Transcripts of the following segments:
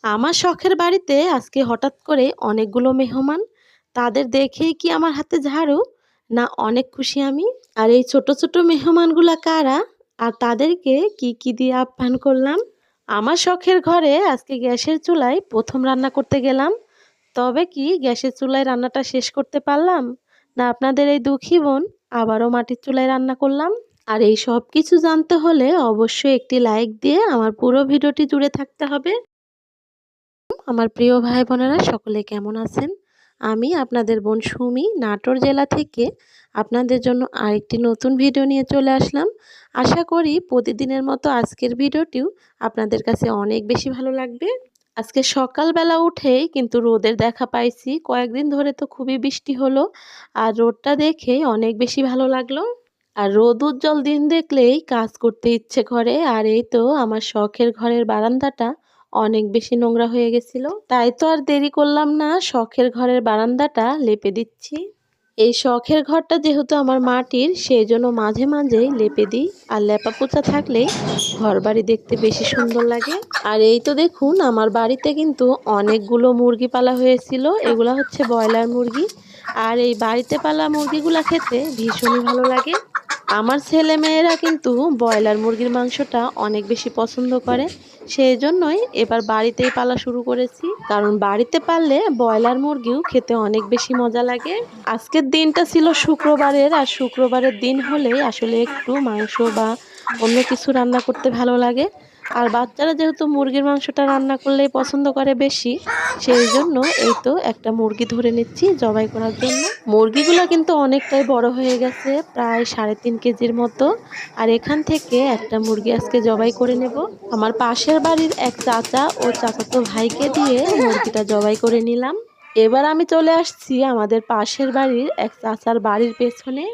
আমার শখের বাড়িতে আজকে হঠাৎ করে অনেকগুলো মেহমান। তাদের দেখেই কি আমার হাতে ঝাড়ু? না অনেক খুশি আমি। আর এই ছোট ছোট মেহমানগুলা কারা? আর তাদেরকে কি কি দিয়ে আপ্যায়ন করলাম? আমার শখের ঘরে আজকে গ্যাসের চুলায় প্রথম রান্না করতে গেলাম। তবে কি গ্যাসের চুলায় রান্নাটা শেষ করতে পারলাম? না আপনাদের এই দুঃখী বোন আবারও মাটির চুলায় রান্না করলাম? আর এই সব কিছু জানতে হলে অবশ্যই একটি লাইক দিয়ে আমার পুরো ভিডিওটি জুড়ে থাকতে হবে। আমার প্রিয় ভাই বোনেরা সকলে কেমন আছেন? আমি আপনাদের বোন সুমি নাটোর জেলা থেকে আপনাদের জন্য আরেকটি নতুন ভিডিও নিয়ে চলে আসলাম। আশা করি প্রতিদিনের মতো আজকের ভিডিওটিও আপনাদের কাছে অনেক বেশি ভালো লাগবে। আজকে সকালবেলা উঠেই কিন্তু রোদের দেখা পাইছি। কয়েকদিন ধরে তো খুবই বৃষ্টি হলো, আর রোদটা দেখেই অনেক বেশি ভালো লাগলো। আর রোদ উজ্জ্বল দিন দেখলেই কাজ করতে ইচ্ছে করে। আর এই তো আমার শখের ঘরের বারান্দাটা অনেক বেশি নোংরা হয়ে গেছিল, তাই তো আর দেরি করলাম না, শখের ঘরের বারান্দাটা লেপে দিচ্ছি। এই শখের ঘরটা যেহেতু আমার মাটির, সেই জন্য মাঝে মাঝেই লেপে দিই। আর লেপা পোছা থাকলেই ঘর বাড়ি দেখতে বেশি সুন্দর লাগে। আর এই তো দেখুন আমার বাড়িতে কিন্তু অনেকগুলো মুরগি পালা হয়েছিল। এগুলা হচ্ছে ব্রয়লার মুরগি। আর এই বাড়িতে পালা মুরগিগুলা খেতে ভীষণই ভালো লাগে। আমার ছেলেমেয়েরা কিন্তু ব্রয়লার মুরগির মাংসটা অনেক বেশি পছন্দ করে। সেই জন্যই এবার বাড়িতেই পালা শুরু করেছি, কারণ বাড়িতে পাললে ব্রয়লার মুরগিও খেতে অনেক বেশি মজা লাগে। আজকের দিনটা ছিল শুক্রবারের, আর শুক্রবারের দিন হলেই আসলে একটু মাংস বা অন্য কিছু রান্না করতে ভালো লাগে। আর বাচ্চারা যেহেতু মুরগির মাংসটা রান্না করলেই পছন্দ করে বেশি, সেই জন্য এই তো একটা মুরগি ধরে নিচ্ছি জবাই করার জন্য। মুরগিগুলো কিন্তু অনেকটাই বড় হয়ে গেছে, প্রায় 3.5 কেজির মতো। আর এখান থেকে একটা মুরগি আজকে জবাই করে নেব। আমার পাশের বাড়ির এক চাচা ও চাচাতো ভাইকে দিয়ে মুরগিটা জবাই করে নিলাম। এবার আমি চলে আসছি আমাদের পাশের বাড়ির এক চাচার বাড়ির পেছনে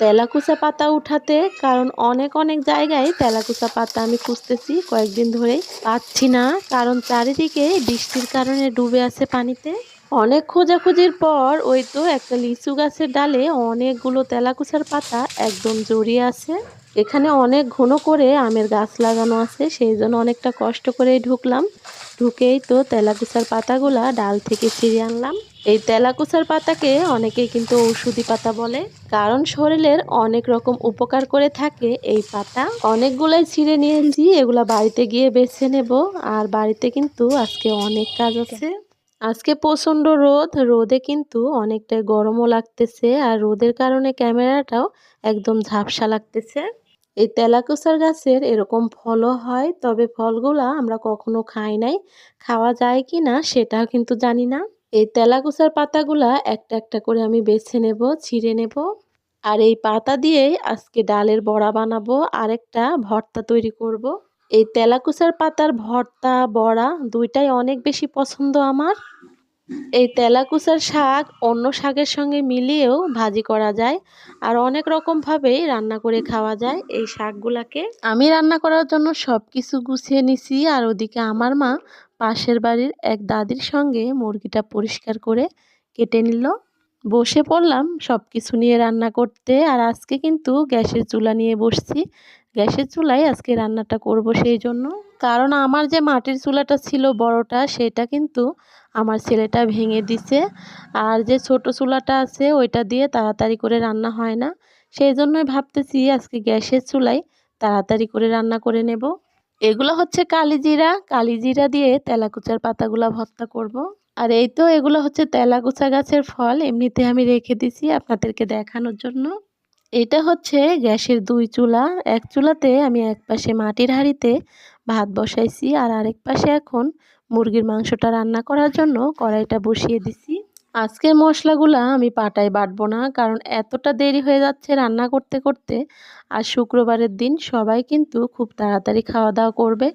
তেলাকুচা পাতা উঠাতে, কারণ অনেক অনেক জায়গায় তেলাকুচা পাতা আমি খুঁজতেছি, কয়েকদিন ধরেই পাচ্ছি না, কারণ চারিদিকে বৃষ্টির কারণে ডুবে আছে পানিতে। অনেক খোঁজাখুঁজির পর ওই তো একটা লিচু গাছের ডালে অনেকগুলো তেলাকুচার পাতা একদম জড়িয়ে আছে। এখানে অনেক ঘন করে আমের গাছ লাগানো আছে, সেই জন্য অনেকটা কষ্ট করেই ঢুকলাম। ঢুকেই তো তেলাকুচার পাতাগুলা ডাল থেকে ছিঁড়ে আনলাম। এই তেলাকুচার পাতাকে অনেকেই কিন্তু ঔষধি পাতা বলে, কারণ শরীরের অনেক রকম উপকার করে থাকে এই পাতা। অনেকগুলাই ছিঁড়ে নিয়েছি, এগুলা বাড়িতে গিয়ে বেছে নেব। আর বাড়িতে কিন্তু আজকে অনেক কাজ আছে। আজকে প্রচণ্ড রোদ, রোদে কিন্তু অনেকটাই গরমও লাগতেছে, আর রোদের কারণে ক্যামেরাটাও একদম ঝাপসা লাগতেছে। এই তেলাকুচার গাছের এরকম ফলও হয়, তবে ফলগুলা আমরা কখনো খাই নাই। খাওয়া যায় কি না সেটাও কিন্তু জানি না। এই তেলাকুচার পাতাগুলা একটা একটা করে আমি বেছে নেব, ছিঁড়ে নেব। আর এই পাতা দিয়েই আজকে ডালের বড়া বানাবো, আরেকটা ভর্তা তৈরি করব। এই তেলাকুচার পাতার ভর্তা বড়া দুইটাই অনেক বেশি পছন্দ আমার। এই তেলাকুচার শাক অন্য শাকের সঙ্গে মিলিয়েও ভাজি করা যায়, আর অনেক রকমভাবেই রান্না করে খাওয়া যায় এই শাকগুলাকে। আমি রান্না করার জন্য সব কিছু গুছিয়ে নিছি, আর ওদিকে আমার মা পাশের বাড়ির এক দাদির সঙ্গে মুরগিটা পরিষ্কার করে কেটে নিল। বসে পড়লাম সব কিছু নিয়ে রান্না করতে। আর আজকে কিন্তু গ্যাসের চুলা নিয়ে বসছি। গ্যাসের চুলায় আজকে রান্নাটা করব, সেই জন্য, কারণ আমার যে মাটির চুলাটা ছিল বড়টা, সেটা কিন্তু আমার ছেলেটা ভেঙে দিছে। আর যে ছোট চুলাটা আছে ওইটা দিয়ে তাড়াতাড়ি করে রান্না হয় না, সেই জন্যই ভাবতেছি আজকে গ্যাসের চুলায় তাড়াতাড়ি করে রান্না করে নেব। এগুলো হচ্ছে কালিজিরা, কালিজিরা দিয়ে তেলাকুচার পাতাগুলা ভর্তা করব। আর এই তো এগুলো হচ্ছে তেলাকুচা গাছের ফল, এমনিতে আমি রেখে দিছি আপনাদেরকে দেখানোর জন্য। এটা হচ্ছে গ্যাসের 2 চুলা। এক চুলাতে আমি এক পাশে মাটির হাঁড়িতে ভাত বসাইছি, আর আরেক পাশে এখন মুরগির মাংসটা রান্না করার জন্য কড়াইটা বসিয়ে দিছি। আজকের মশলাগুলা আমি পাটায় বাটবো না, কারণ এতটা দেরি হয়ে যাচ্ছে রান্না করতে করতে। আর শুক্রবারের দিন সবাই কিন্তু খুব তাড়াতাড়ি খাওয়া দাওয়া করবে,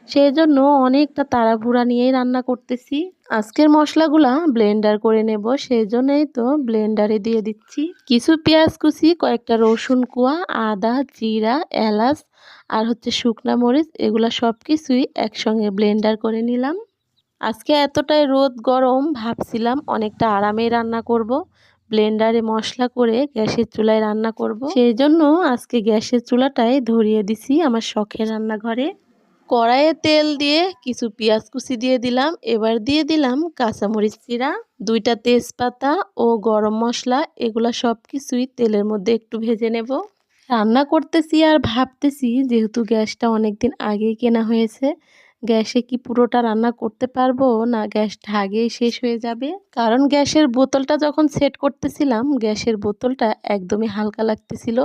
সেই জন্য অনেকটা তাড়াহুড়া নিয়েই রান্না করতেছি। আজকের মশলাগুলা ব্লেন্ডার করে নেব, সেই জন্যই তো ব্লেন্ডারে দিয়ে দিচ্ছি। কিছু পেঁয়াজ কুচি, কয়েকটা রসুন কোয়া, আদা, জিরা, এলাচ আর হচ্ছে শুকনা মরিচ, এগুলা সব কিছুই একসঙ্গে ব্লেন্ডার করে নিলাম। আজকে এতটাই রোদ গরম, ভাবছিলাম অনেকটা আরামেই রান্না করব, ব্লেন্ডারে মশলা করে গ্যাসের চুলায় রান্না করব। সেই জন্য আজকে গ্যাসের চুলাটাই ধরিয়ে দিছি আমার শখের রান্নাঘরে। কড়াইয়ে তেল দিয়ে কিছু পেঁয়াজ কুচি দিয়ে দিলাম। এবার দিয়ে দিলাম কাঁচামরিচ চিরা, 2টা তেজপাতা ও গরম মশলা। এগুলা সব কিছুই তেলের মধ্যে একটু ভেজে নেব। রান্না করতেছি আর ভাবতেছি, যেহেতু গ্যাসটা অনেকদিন আগেই কেনা হয়েছে, গ্যাসে কি পুরোটা রান্না করতে পারবো না গ্যাসটা আগেই শেষ হয়ে যাবে। কারণ গ্যাসের বোতলটা যখন সেট করতেছিলাম, গ্যাসের বোতলটা একদমই হালকা লাগতেছিল,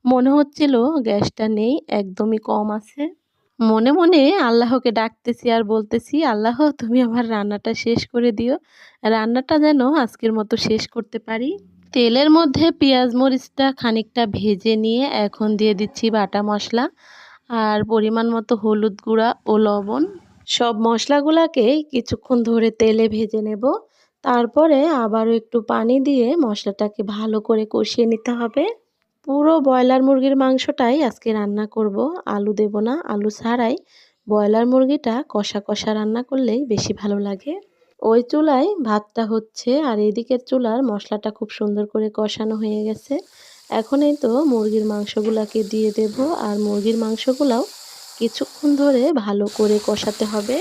মনে হচ্ছিল গ্যাসটা নেই, একদমই কম আছে। মনে মনে আল্লাহকে ডাকতেছি আর বলতেছি, আল্লাহ তুমি আমার রান্নাটা শেষ করে দিও, রান্নাটা যেন আজকের মতো শেষ করতে পারি। তেলের মধ্যে পেঁয়াজ মরিচটা খানিকটা ভেজে নিয়ে এখন দিয়ে দিচ্ছি বাটা মশলা আর পরিমাণ মতো হলুদ গুঁড়া ও লবণ। সব মশলাগুলাকে কিছুক্ষণ ধরে তেলে ভেজে নেব। তারপরে আবারও একটু পানি দিয়ে মশলাটাকে ভালো করে কষিয়ে নিতে হবে। পুরো ব্রয়লার মুরগির মাংসটাই আজকে রান্না করব, আলু দেব না, আলু ছাড়াই ব্রয়লার মুরগিটা কষা কষা রান্না করলেই বেশি ভালো লাগে। ওই চুলায় ভাতটা হচ্ছে আর এদিকের চুলার মশলাটা খুব সুন্দর করে কষানো হয়ে গেছে। এখন এই তো মুরগির মাংসগুলাকে দিয়ে দেব আর মুরগির মাংসগুলাও কিছুক্ষণ ধরে ভালো করে কষাতে হবে।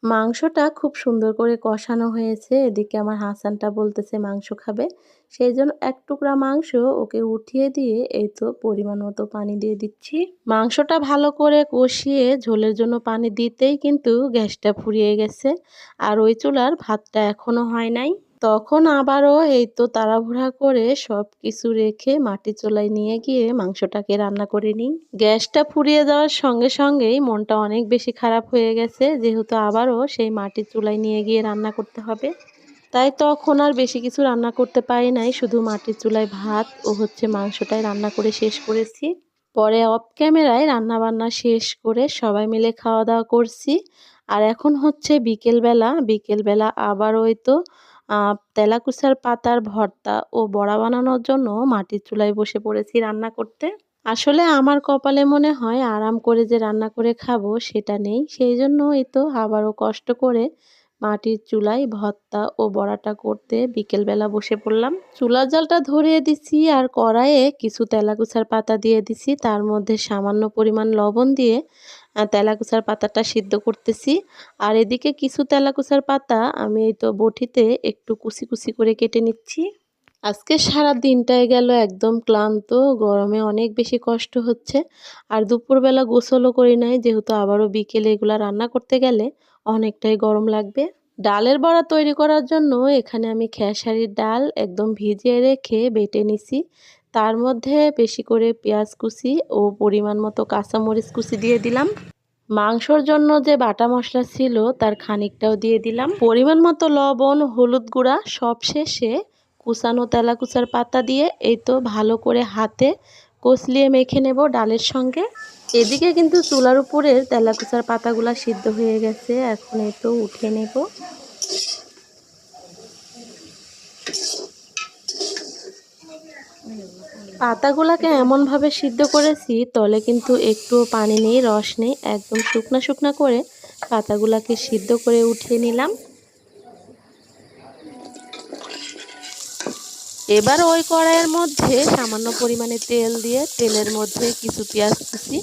মাংসটা খুব সুন্দর করে কষানো হয়েছে। এদিকে আমার হাসানটা বলতেছে মাংস খাবে, সেই জন্য এক টুকরা মাংস ওকে উঠিয়ে দিয়ে এই তো পরিমাণ মতো পানি দিয়ে দিচ্ছি। মাংসটা ভালো করে কষিয়ে ঝোলের জন্য পানি দিতেই কিন্তু গ্যাসটা ফুরিয়ে গেছে আর ওই চুলার ভাতটা এখনো হয় নাই। তখন আবারও এই তো তাড়াহুড়া করে সব কিছু রেখে মাটির চুলায় নিয়ে গিয়ে মাংসটাকে রান্না করে নিই। গ্যাসটা ফুরিয়ে যাওয়ার সঙ্গে সঙ্গেই মনটা অনেক বেশি খারাপ হয়ে গেছে, যেহেতু আবারও সেই মাটির চুলায় নিয়ে গিয়ে রান্না করতে হবে। তাই তখন আর বেশি কিছু রান্না করতে পারি নাই, শুধু মাটির চুলায় ভাত ও হচ্ছে মাংসটাই রান্না করে শেষ করেছি। পরে অফ ক্যামেরায় রান্নাবান্না শেষ করে সবাই মিলে খাওয়া দাওয়া করছি। আর এখন হচ্ছে বিকেলবেলা, বিকেলবেলা আবার ওই তো তেলাকুচার পাতার ভর্তা ও বড়া বানানোর জন্য মাটির চুলায় বসে পড়েছি রান্না করতে। আসলে আমার কপালে মনে হয় আরাম করে যে রান্না করে খাবো সেটা নেই, সেই জন্য এই তো আবারও কষ্ট করে মাটির চুলায় ভর্তা ও বড়াটা করতে বিকেলবেলা বসে পড়লাম। চুলার জালটা ধরিয়ে দিছি আর কড়াইয়ে কিছু তেলাকুচার পাতা দিয়ে দিছি, তার মধ্যে সামান্য পরিমাণ লবণ দিয়ে তেলাকুচার পাতাটা সিদ্ধ করতেছি। আর এদিকে কিছু তেলাকুচার পাতা আমি এই তো বটিতে একটু কুচি কুচি করে কেটে নিচ্ছি। আজকে সারা দিনটাই গেল একদম ক্লান্ত, গরমে অনেক বেশি কষ্ট হচ্ছে। আর দুপুরবেলা গোসলও করি নাই, যেহেতু আবারও বিকেলে এগুলা রান্না করতে গেলে অনেকটাই গরম লাগবে। ডালের বড়া তৈরি করার জন্য এখানে আমি খেসারির ডাল একদম ভিজিয়ে রেখে বেটে নিছি। তার মধ্যে বেশি করে পেঁয়াজ কুচি ও পরিমাণ মতো কাঁচামরিচ কুচি দিয়ে দিলাম। মাংসর জন্য যে বাটা মশলা ছিল তার খানিকটাও দিয়ে দিলাম। পরিমাণ মতো লবণ, হলুদ গুঁড়া, সব শেষে কুচানো তেলাকুচার পাতা দিয়ে এই তো ভালো করে হাতে কষলিয়ে মেখে নেব ডালের সঙ্গে। এদিকে কিন্তু চুলার উপরের তেলাকুচার পাতাগুলা সিদ্ধ হয়ে গেছে, এখন এই তো উঠিয়ে নেব। পাতাগুলাকে এমনভাবে সিদ্ধ করেছি তলে কিন্তু একটুও পানি নেই, রস নেই, একদম শুকনা শুকনা করে পাতাগুলাকে সিদ্ধ করে উঠিয়ে নিলাম। এবার ওই কড়াইয়ের মধ্যে সামান্য পরিমাণে তেল দিয়ে তেলের মধ্যে কিছু পেঁয়াজ কুচি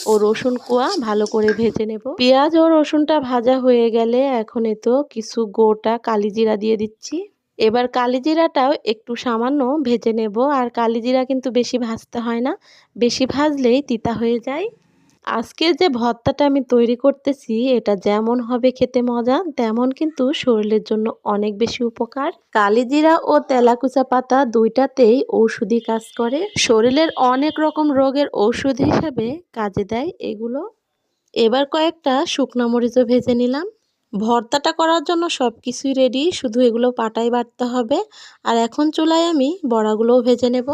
ও রসুন কোয়া ভালো করে ভেজে নেব। পেঁয়াজ ও রসুনটা ভাজা হয়ে গেলে এখন তো কিছু গোটা কালিজিরা দিয়ে দিচ্ছি। এবার কালিজিরাটাও একটু সামান্য ভেজে নেব। আর কালিজিরা কিন্তু বেশি ভাজতে হয় না, বেশি ভাজলেই তিতা হয়ে যায়। আজকের যে ভর্তাটা আমি তৈরি করতেছি এটা যেমন হবে খেতে মজা, তেমন কিন্তু শরীরের জন্য অনেক বেশি উপকার। কালিজিরা ও তেলাকুচা পাতা দুইটাতেই ঔষধি কাজ করে, শরীরের অনেক রকম রোগের ঔষধ হিসেবে কাজে দেয় এগুলো। এবার কয়েকটা শুকনো মরিচও ভেজে নিলাম। ভর্তাটা করার জন্য সব কিছুই রেডি, শুধু এগুলো পাটায় বাটতে হবে। আর এখন চুলায় আমি বড়াগুলোও ভেজে নেব।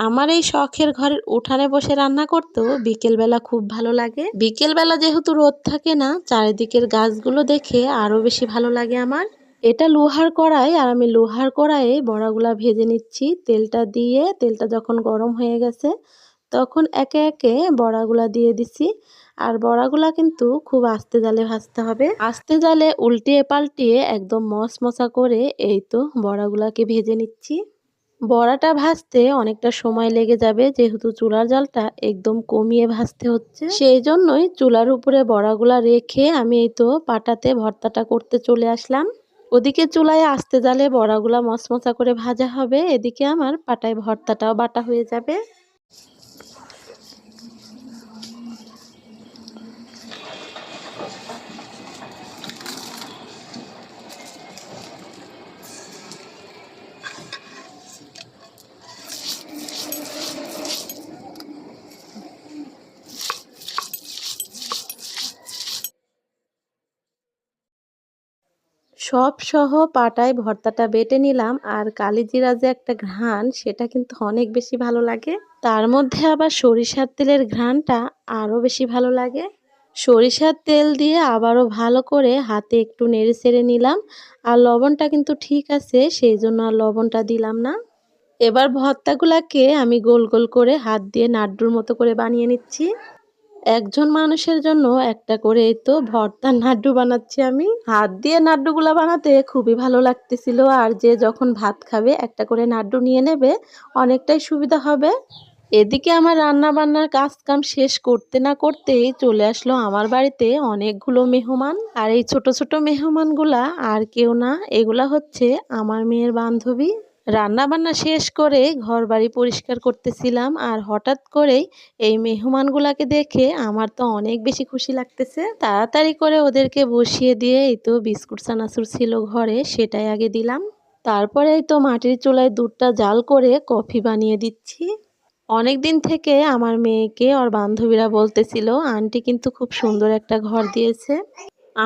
আমার এই শখের ঘরের উঠানে বসে রান্না করতেও বিকেলবেলা খুব ভালো লাগে। বিকেলবেলা যেহেতু রোদ থাকে না, চারিদিকের গাছগুলো দেখে আরো বেশি ভালো লাগে আমার। এটা লোহার কড়াই, আর আমি লোহার কড়াইয়ে বড়াগুলা ভেজে নিচ্ছি তেলটা দিয়ে। তেলটা যখন গরম হয়ে গেছে তখন একে একে বড়াগুলা দিয়ে দিছি। আর বড়াগুলা কিন্তু খুব আস্তে জালে ভাজতে হবে। আস্তে জালে উল্টিয়ে পাল্টিয়ে একদম মচমচা করে এই তো বড়াগুলাকে ভেজে নিচ্ছি। বড়াটা ভাজতে অনেকটা সময় লেগে যাবে, যেহেতু চুলার জালটা একদম কমিয়ে ভাজতে হচ্ছে। সেই জন্যই চুলার উপরে বড়াগুলা রেখে আমি এই তো পাটাতে ভর্তাটা করতে চলে আসলাম। ওদিকে চুলায় আস্তে জালে বড়াগুলা মচমচা করে ভাজা হবে, এদিকে আমার পাটায় ভর্তাটাও বাটা হয়ে যাবে। সব সহ পাটায় ভর্তাটা বেটে নিলাম। আর কালিজিরা যে একটা ঘ্রাণ, সেটা কিন্তু অনেক বেশি ভালো লাগে। তার মধ্যে আবার সরিষার তেলের ঘ্রাণটা আরও বেশি ভালো লাগে। সরিষার তেল দিয়ে আবারও ভালো করে হাতে একটু নেড়ে চেড়ে নিলাম। আর লবণটা কিন্তু ঠিক আছে, সেই জন্য আর লবণটা দিলাম না। এবার ভর্তাগুলাকে আমি গোল গোল করে হাত দিয়ে নাড়ুর মতো করে বানিয়ে নিচ্ছি। একজন মানুষের জন্য একটা করে এই তো ভর্তার নাড়ু বানাচ্ছি আমি। হাত দিয়ে নাড়ুগুলা বানাতে খুবই ভালো লাগতেছিল। আর যে যখন ভাত খাবে একটা করে নাড়ু নিয়ে নেবে, অনেকটাই সুবিধা হবে। এদিকে আমার রান্না বান্নার কাজ কাম শেষ করতে না করতেই চলে আসলো আমার বাড়িতে অনেকগুলো মেহমান। আর এই ছোট ছোট মেহমানগুলা আর কেউ না, এগুলা হচ্ছে আমার মেয়ের বান্ধবী। রান্না বান্না শেষ করে ঘর বাড়ি পরিষ্কার করতেছিলাম, আর হঠাৎ করেই এই মেহমানগুলাকে দেখে আমার তো অনেক বেশি খুশি লাগতেছে। তাড়াতাড়ি করে ওদেরকে বসিয়ে দিয়ে এই তো বিস্কুট চানাচুর ছিল ঘরে, সেটাই আগে দিলাম। তারপরে এই তো মাটির চুলায় দুধটা জাল করে কফি বানিয়ে দিচ্ছি। অনেক দিন থেকে আমার মেয়েকে ওর বান্ধবীরা বলতেছিল আন্টি কিন্তু খুব সুন্দর একটা ঘর দিয়েছে।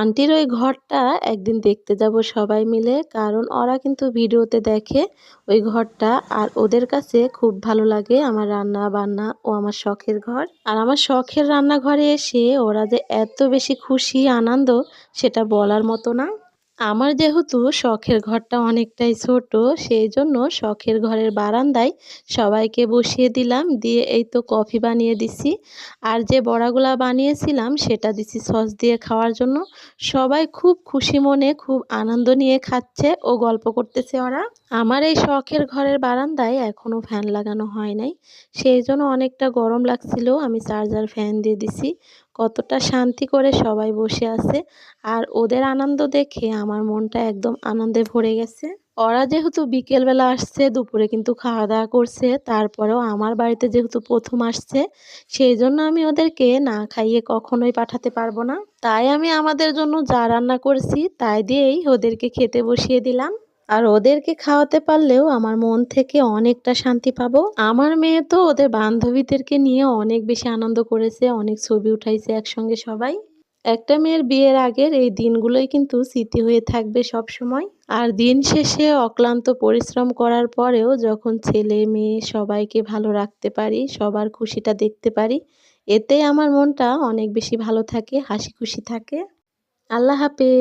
আন্টির ওই ঘরটা একদিন দেখতে যাব সবাই মিলে, কারণ ওরা কিন্তু ভিডিওতে দেখে ওই ঘরটা, আর ওদের কাছে খুব ভালো লাগে আমার রান্না বান্না ও আমার শখের ঘর। আর আমার শখের রান্নাঘরে এসে ওরা যে এত বেশি খুশি আনন্দ, সেটা বলার মতো না। আমার যেহেতু শখের ঘরটা অনেকটাই ছোট, সেই জন্য শখের ঘরের বারান্দায় সবাইকে বসিয়ে দিলাম, দিয়ে এই তো কফি বানিয়ে দিছি। আর যে বড়াগুলা বানিয়েছিলাম সেটা দিছি সস দিয়ে খাওয়ার জন্য। সবাই খুব খুশি মনে খুব আনন্দ নিয়ে খাচ্ছে ও গল্প করতেছে ওরা। আমার এই শখের ঘরের বারান্দায় এখনো ফ্যান লাগানো হয় নাই, সেই জন্য অনেকটা গরম লাগছিল। আমি চার্জার ফ্যান দিয়ে দিছি। কতটা শান্তি করে সবাই বসে আছে, আর ওদের আনন্দ দেখে আমার মনটা একদম আনন্দে ভরে গেছে। ওরা যেহেতু বিকেলবেলা আসছে, দুপুরে কিন্তু খাওয়া দাওয়া করছে, তারপরেও আমার বাড়িতে যেহেতু প্রথম আসছে, সেই জন্য আমি ওদেরকে না খাইয়ে কখনোই পাঠাতে পারবো না। তাই আমি আমাদের জন্য যা রান্না করছি তাই দিয়েই ওদেরকে খেতে বসিয়ে দিলাম। আর ওদেরকে খাওয়াতে পারলেও আমার মন থেকে অনেকটা শান্তি পাবো। আমার মেয়ে তো ওদের বান্ধবীদেরকে নিয়ে অনেক বেশি আনন্দ করেছে, অনেক ছবি উঠাইছে একসঙ্গে সবাই। একটা মেয়ের বিয়ের আগের এই দিনগুলোই কিন্তু স্মৃতি হয়ে থাকবে সব সময়। আর দিন শেষে অক্লান্ত পরিশ্রম করার পরেও যখন ছেলে মেয়ে সবাইকে ভালো রাখতে পারি, সবার খুশিটা দেখতে পারি, এতে আমার মনটা অনেক বেশি ভালো থাকে, হাসি খুশি থাকে। আল্লাহ হাফেজ।